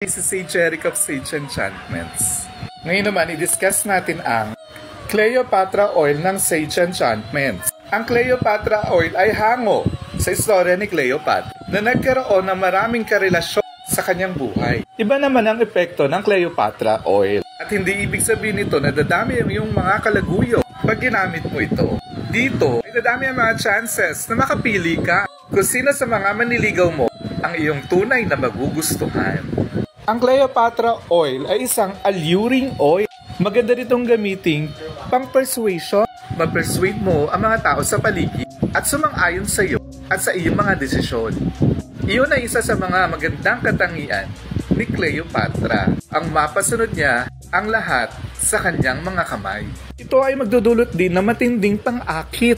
Si Sage Eric of Sage Enchantments. Ngayon naman, i-discuss natin ang Cleopatra Oil ng Sage Enchantments. Ang Cleopatra Oil ay hango sa istorya ni Cleopatra na nagkaroon ng maraming karelasyon sa kanyang buhay. Iba naman ang epekto ng Cleopatra Oil. At hindi ibig sabihin nito na dadami ang iyong mga kalaguyo pag ginamit mo ito. Dito, ay dadami ang mga chances na makapili ka kung sino sa mga maniligaw mo ang iyong tunay na magugustuhan. Ang Cleopatra Oil ay isang alluring oil. Maganda ritong gamitin pang-persuasion. Ma-persuade mo ang mga tao sa paligid at sumang-ayon sa iyo at sa iyong mga desisyon. Iyon ay isa sa mga magandang katangian ni Cleopatra. Ang mapasunod niya ang lahat sa kanyang mga kamay. Ito ay magdudulot din ng matinding pang-akit.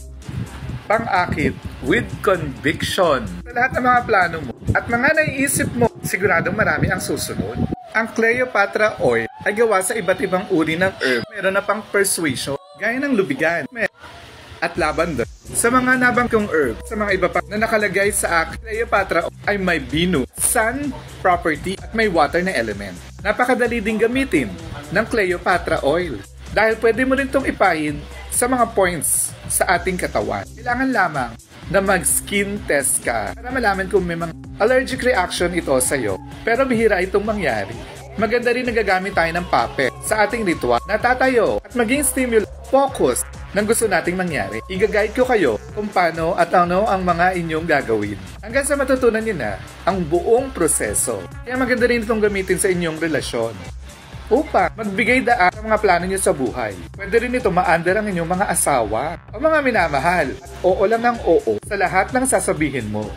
Pang-akit with conviction. Sa lahat ng mga plano mo at mga naiisip mo, siguradong marami ang susunod. Ang Cleopatra Oil ay gawa sa iba't ibang uri ng herb. Meron na pang persuasion, gaya ng lubigan at lavender. Sa mga nabangkong herb, sa mga iba pa na nakalagay sa Cleopatra Oil ay may binu, sun property at may water na element. Napakadali ding gamitin ng Cleopatra Oil dahil pwede mo rin itong ipahin sa mga points sa ating katawan. Kailangan lamang na mag-skin test ka para malaman kung may mga allergic reaction ito sa iyo. Pero bihira itong mangyari. Maganda rin nagagamit tayo ng pape sa ating ritual na tatayo at maging focus ng gusto nating mangyari. Iga-guide ko kayo kung paano at ano ang mga inyong gagawin. Hanggang sa matutunan nyo na ang buong proseso. Kaya maganda rin itong gamitin sa inyong relasyon upang magbigay daan sa mga plano nyo sa buhay. Pwede rin ito ma-under ang inyong mga asawa o mga minamahal. At oo lang ng oo sa lahat ng sasabihin mo.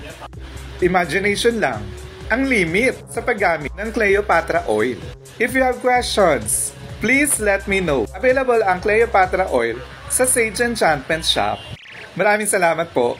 Imagination lang ang limit sa paggamit ng Cleopatra Oil. If you have questions, please let me know. Available ang Cleopatra Oil sa Sage Enchantment Shop. Maraming salamat po.